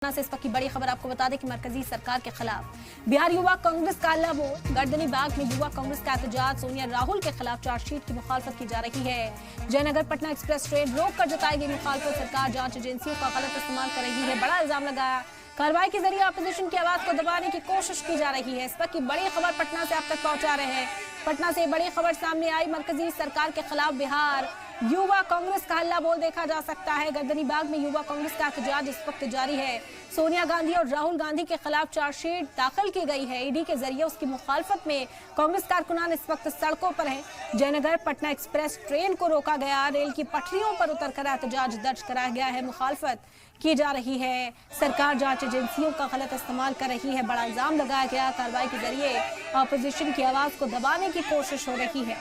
से इस वक्त की बड़ी खबर आपको बता दें कि मरकजी सरकार के खिलाफ बिहार युवा कांग्रेस का अल्लाह वो गर्दनी बाग में युवा कांग्रेस का एहतजाज। सोनिया राहुल के खिलाफ चार्जशीट की मुखालफत की जा रही है। जयनगर पटना एक्सप्रेस ट्रेन रोक कर जताई गई मुखालफत सरकार जांच एजेंसियों का गलत इस्तेमाल कर रही है। बड़ा इल्जाम लगाया कार्रवाई के जरिए अपोजिशन की आवाज को दबाने की कोशिश की जा रही है। इस वक्त की बड़ी खबर पटना से आप तक पहुंचा रहे हैं। पटना से बड़ी खबर सामने आई, मरकजी सरकार के खिलाफ बिहार युवा कांग्रेस का हल्ला बोल देखा जा सकता है। गर्दनी बाग में युवा कांग्रेस का एहतजाज इस वक्त जारी है। सोनिया गांधी और राहुल गांधी के खिलाफ चार्जशीट दाखिल की गई है। ईडी के जरिए उसकी मुखालफत में कांग्रेस कारकुनान इस वक्त सड़कों पर हैं। जयनगर पटना एक्सप्रेस ट्रेन को रोका गया, रेल की पटरियों पर उतरकर एहतजाज दर्ज कराया गया है। मुखालफत की जा रही है, सरकार जांच एजेंसियों का गलत इस्तेमाल कर रही है। बड़ा इल्जाम लगाया गया कार्रवाई के जरिए अपोजिशन की आवाज को दबाने की कोशिश हो रही है।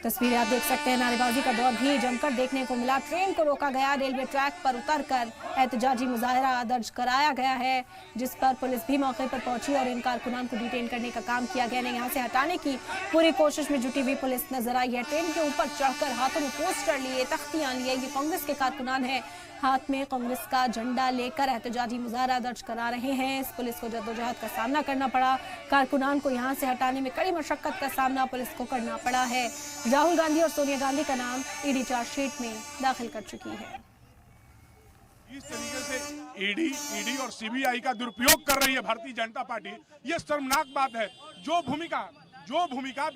तस्वीरें आप देख सकते हैं, नारेबाजी का दौर भी जमकर देखने को मिला। ट्रेन को रोका गया, रेलवे ट्रैक पर उतरकर एहतजाजी मुजाहरा दर्ज कराया गया है, जिस पर पुलिस भी मौके पर पहुंची और इन कारकुनान को डिटेन करने का काम किया गया। यहाँ से हटाने की पूरी कोशिश में जुटी हुई पुलिस नजर आई है। ट्रेन के ऊपर चढ़कर हाथों में पोस्टर लिए, तख्तियां लिए, ये कांग्रेस के कारकुनान है, हाथ में कांग्रेस का झंडा लेकर एहतजाजी मुजाहरा दर्ज करा रहे हैं। इस पुलिस को जद्दोजहद का सामना करना पड़ा, कारकुनान को यहाँ से हटाने में कड़ी मशक्कत का सामना पुलिस को करना पड़ा है। राहुल गांधी और सोनिया गांधी का नाम ईडी चार्जशीट में दाखिल कर चुकी है। इस तरीके से ईडी और सीबीआई का दुरुपयोग कर रही है भारतीय जनता पार्टी, ये शर्मनाक बात है। जो भूमिका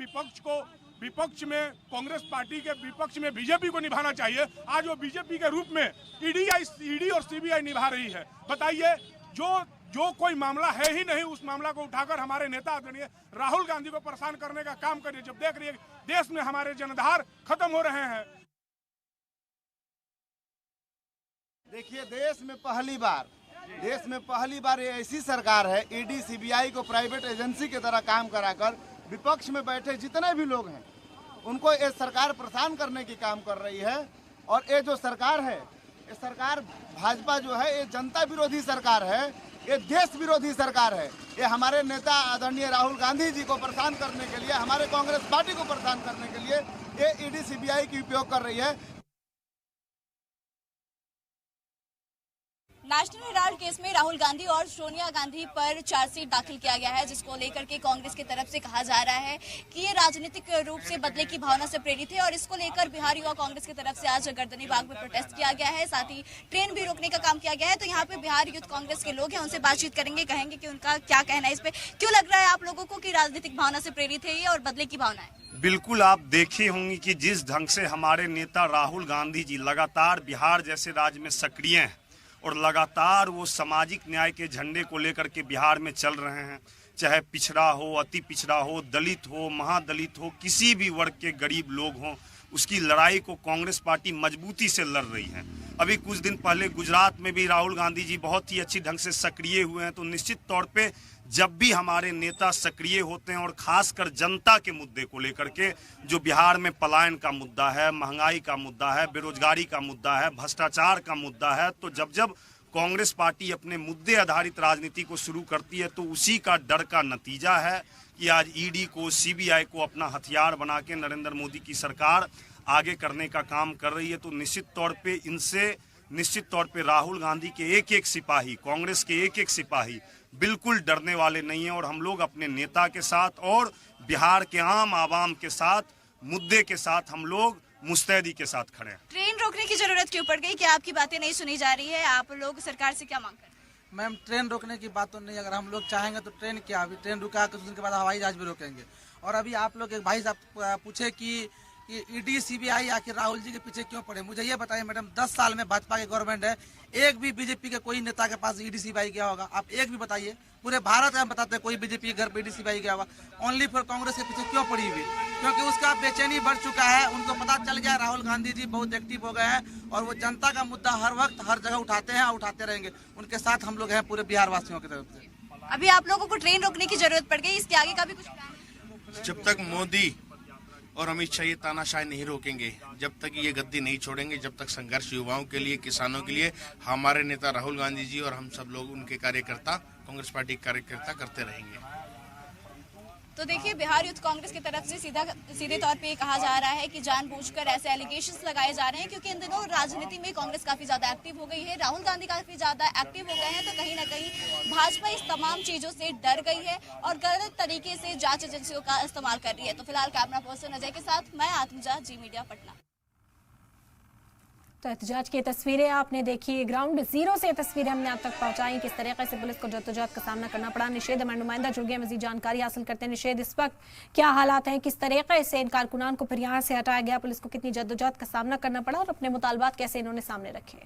विपक्ष में कांग्रेस पार्टी के विपक्ष में बीजेपी को निभाना चाहिए, आज वो बीजेपी के रूप में ईडी और सीबीआई निभा रही है। बताइए, जो कोई मामला है ही नहीं, उस मामला को उठाकर हमारे नेता आदरणीय राहुल गांधी को परेशान करने का काम करिए। जब देख रही है देश में हमारे जनधार खत्म हो रहे हैं। देखिए, देश में पहली बार ये ऐसी सरकार है, ईडी सीबीआई को प्राइवेट एजेंसी की तरह काम कराकर विपक्ष में बैठे जितने भी लोग हैं उनको ये सरकार परेशान करने की काम कर रही है। और ये जो सरकार है, ये सरकार भाजपा जो है, ये जनता विरोधी सरकार है, ये देश विरोधी सरकार है। ये हमारे नेता आदरणीय राहुल गांधी जी को परेशान करने के लिए, हमारे कांग्रेस पार्टी को परेशान करने के लिए ये ईडी सीबीआई की उपयोग कर रही है। नेशनल हेराल्ड केस में राहुल गांधी और सोनिया गांधी पर चार्जशीट दाखिल किया गया है, जिसको लेकर के कांग्रेस की तरफ से कहा जा रहा है कि ये राजनीतिक रूप से बदले की भावना से प्रेरित है। और इसको लेकर बिहार युवा कांग्रेस की तरफ से आज गर्दनी बाग में प्रोटेस्ट किया गया है, साथ ही ट्रेन भी रोकने का काम किया गया है। तो यहाँ पे बिहार यूथ कांग्रेस के लोग हैं, उनसे बातचीत करेंगे, कहेंगे कि उनका क्या कहना है इस पे। क्यों लग रहा है आप लोगों को कि राजनीतिक भावना से प्रेरित है ये और बदले की भावना है? बिल्कुल, आप देखे होंगे कि जिस ढंग से हमारे नेता राहुल गांधी जी लगातार बिहार जैसे राज्य में सक्रिय हैं और लगातार वो सामाजिक न्याय के झंडे को लेकर के बिहार में चल रहे हैं, चाहे पिछड़ा हो, अति पिछड़ा हो, दलित हो, महादलित हो, किसी भी वर्ग के गरीब लोग हों, उसकी लड़ाई को कांग्रेस पार्टी मजबूती से लड़ रही है। अभी कुछ दिन पहले गुजरात में भी राहुल गांधी जी बहुत ही अच्छी ढंग से सक्रिय हुए हैं। तो निश्चित तौर पे जब भी हमारे नेता सक्रिय होते हैं और खासकर जनता के मुद्दे को लेकर के, जो बिहार में पलायन का मुद्दा है, महंगाई का मुद्दा है, बेरोजगारी का मुद्दा है, भ्रष्टाचार का मुद्दा है, तो जब कांग्रेस पार्टी अपने मुद्दे आधारित राजनीति को शुरू करती है तो उसी का डर का नतीजा है कि आज ईडी को, सीबीआई को अपना हथियार बना के नरेंद्र मोदी की सरकार आगे करने का काम कर रही है। तो निश्चित तौर पे राहुल गांधी के एक सिपाही, कांग्रेस के एक सिपाही बिल्कुल डरने वाले नहीं है। और हम लोग अपने नेता के साथ और बिहार के आम आवाम के साथ, मुद्दे के साथ हम लोग मुस्तैदी के साथ खड़े हैं। ट्रेन रोकने की जरूरत क्यों पड़ गई? क्या आपकी बातें नहीं सुनी जा रही है? आप लोग सरकार से क्या मांग कर रहे हैं? मैम, ट्रेन रोकने की बात तो नहीं, अगर हम लोग चाहेंगे तो ट्रेन क्या, अभी ट्रेन रुका कुछ दिन के बाद हवाई जहाज भी रोकेंगे। और अभी आप लोग एक भाई साहब पूछे कि ईडी सीबीआई आखिर राहुल जी के पीछे क्यों पड़े। मुझे ये बताइए मैडम, 10 साल में भाजपा की गवर्नमेंट है, एक भी बीजेपी के कोई नेता के पास ईडी सीबीआई गया होगा? आप एक भी बताइए। पूरे भारत में बताते हैं कोई बीजेपी के घर पे ईडी सीबीआई गया होगा। ओनली फॉर कांग्रेस के पीछे क्यों पड़ी हुई? क्योंकि उसका बेचैनी बढ़ चुका है। उनको पता चल गया राहुल गांधी जी बहुत एक्टिव हो गए हैं और वो जनता का मुद्दा हर वक्त हर जगह उठाते हैं और उठाते रहेंगे। उनके साथ हम लोग हैं पूरे बिहार वासियों की तरफ से। अभी आप लोगों को ट्रेन रोकने की जरूरत पड़ गई, इसके आगे का भी कुछ प्लान? जब तक मोदी और अमित शाह ये तानाशाही नहीं रोकेंगे, जब तक ये गद्दी नहीं छोड़ेंगे, जब तक संघर्ष युवाओं के लिए, किसानों के लिए हमारे नेता राहुल गांधी जी और हम सब लोग, उनके कार्यकर्ता, कांग्रेस पार्टी के कार्यकर्ता करते रहेंगे। तो देखिए, बिहार यूथ कांग्रेस की तरफ से सीधे तौर पे कहा जा रहा है कि जानबूझकर ऐसे एलिगेशंस लगाए जा रहे हैं, क्योंकि इन दिनों राजनीति में कांग्रेस काफी ज्यादा एक्टिव हो गई है, राहुल गांधी काफी ज्यादा एक्टिव हो गए हैं, तो कहीं ना कहीं भाजपा इस तमाम चीजों से डर गई है और गलत तरीके से जांच एजेंसियों का इस्तेमाल कर रही है। तो फिलहाल कैमरा पर्सन अजय के साथ मैं आत्मजा, जी मीडिया, पटना। तो एहतजाज की तस्वीरें आपने देखी, ग्राउंड जीरो से तस्वीरें हमने आप तक पहुंचाई, किस तरीके से पुलिस को जद्दोजहद का सामना करना पड़ा। निषेध हमारे नुमाइंदा जुड़ गए, मजीद जानकारी हासिल करते हैं। निषेध, इस वक्त क्या हालात हैं, किस तरीके से इन कारकुनान को फिर यहाँ से हटाया गया, पुलिस को कितनी जद्दोजहद का सामना करना पड़ा और अपने मुतालबात कैसे इन्होंने सामने रखे?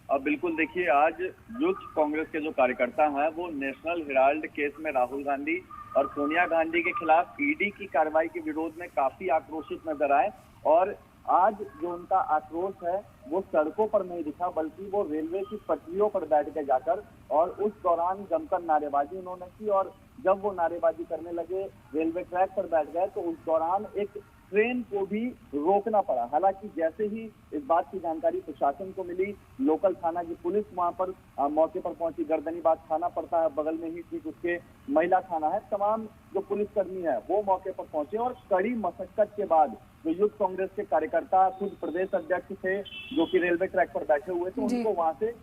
अब बिल्कुल देखिए, आज यूथ कांग्रेस के जो कार्यकर्ता हैं वो नेशनल हेराल्ड केस में राहुल गांधी और सोनिया गांधी के खिलाफ ईडी की कार्रवाई के विरोध में काफी आक्रोशित नजर आए। और आज जो उनका आक्रोश है वो सड़कों पर नहीं दिखा, बल्कि वो रेलवे की पटरियों पर बैठ के जाकर, और उस दौरान जमकर नारेबाजी उन्होंने की। और जब वो नारेबाजी करने लगे, रेलवे ट्रैक पर बैठ गए, तो उस दौरान एक ट्रेन को भी रोकना पड़ा। हालांकि जैसे ही इस बात की जानकारी प्रशासन को मिली, लोकल थाना की पुलिस वहां पर मौके पर पहुंची। गर्दनीबाग थाना पड़ता है बगल में ही, ठीक उसके महिला थाना है। तमाम जो पुलिसकर्मी है वो मौके पर पहुंचे और कड़ी मशक्कत के बाद जो यूथ कांग्रेस के कार्यकर्ता, खुद प्रदेश अध्यक्ष थे जो कि रेलवे ट्रैक पर बैठे हुए थे, उनको वहां से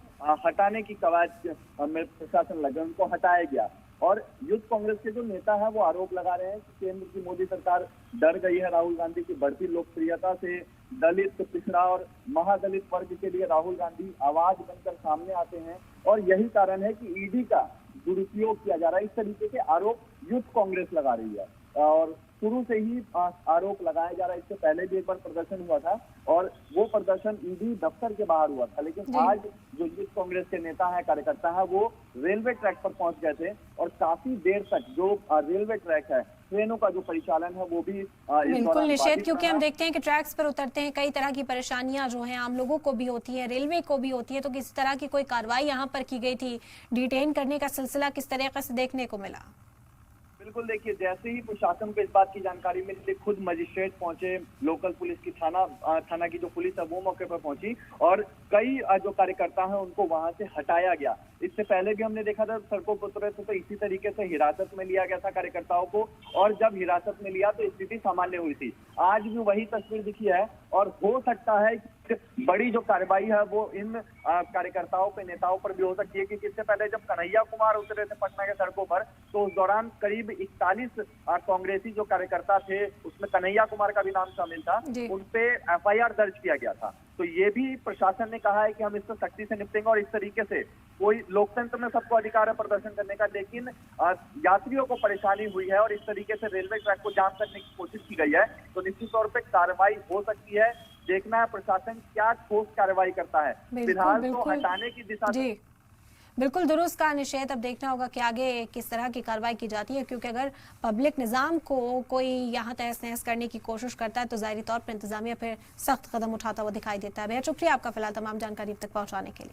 हटाने की कवायद में प्रशासन लगे, उनको हटाया गया। और यूथ कांग्रेस के जो नेता है वो आरोप लगा रहे हैं कि केंद्र की मोदी सरकार डर गई है राहुल गांधी की बढ़ती लोकप्रियता से। दलित, पिछड़ा और महादलित वर्ग के लिए राहुल गांधी आवाज बनकर सामने आते हैं और यही कारण है कि ईडी का दुरुपयोग किया जा रहा है। इस तरीके के आरोप यूथ कांग्रेस लगा रही है और शुरू से ही आरोप लगाया जा रहा है। इससे पहले भी एक बार प्रदर्शन हुआ था और वो प्रदर्शन ईडी दफ्तर के बाहर हुआ था, लेकिन आज जो यूथ कांग्रेस के नेता हैं, कार्यकर्ता हैं, वो रेलवे ट्रैक पर पहुंच गए थे और काफी देर तक जो रेलवे ट्रैक है, ट्रेनों का जो परिचालन है वो भी बिल्कुल निषेध, क्योंकि हम देखते हैं कि ट्रैक्स पर उतरते हैं, कई तरह की परेशानियां जो हैं आम लोगों को भी होती है, रेलवे को भी होती है। तो किस तरह की कोई कार्रवाई यहाँ पर की गई थी, डिटेन करने का सिलसिला किस तरीके से देखने को मिला? बिल्कुल देखिए, जैसे ही प्रशासन को इस बात की जानकारी मिली, खुद मजिस्ट्रेट पहुंचे, लोकल पुलिस की थाना की जो पुलिस है वो मौके पर पहुंची और कई जो कार्यकर्ता हैं उनको वहां से हटाया गया। इससे पहले भी हमने देखा था सड़कों पर उतरे थे तो इसी तरीके से हिरासत में लिया गया था कार्यकर्ताओं को, और जब हिरासत में लिया तो स्थिति सामान्य हुई थी। आज भी वही तस्वीर दिखी है और हो सकता है कि बड़ी जो कार्रवाई है वो इन कार्यकर्ताओं पे, नेताओं पर भी हो सकती है, क्योंकि इससे पहले जब कन्हैया कुमार उतरे थे पटना के सड़कों पर तो उस दौरान करीब 41 कांग्रेसी जो कार्यकर्ता थे, उसमें कन्हैया कुमार का भी नाम शामिल था, उन पे FIR दर्ज किया गया था। तो ये भी प्रशासन ने कहा है कि हम इससे सख्ती से निपटेंगे और इस तरीके से कोई लोकतंत्र में सबको अधिकार है प्रदर्शन करने का, लेकिन यात्रियों को परेशानी हुई है और इस तरीके से रेलवे ट्रैक को जाम करने की कोशिश की गई है, तो निश्चित तौर पे कार्रवाई हो सकती है। देखना है प्रशासन क्या ठोस कार्रवाई करता है। फिलहाल तो हटाने की दिशा में बिल्कुल दुरुस्त का निषेध। अब देखना होगा कि आगे किस तरह की कार्रवाई की जाती है, क्योंकि अगर पब्लिक निजाम को कोई यहाँ तहस नहस करने की कोशिश करता है तो जाहिर तौर पर इंतजामिया फिर सख्त कदम उठाता हुआ दिखाई देता है। बेहद शुक्रिया आपका फिलहाल तमाम जानकारी अब तक पहुँचाने के लिए।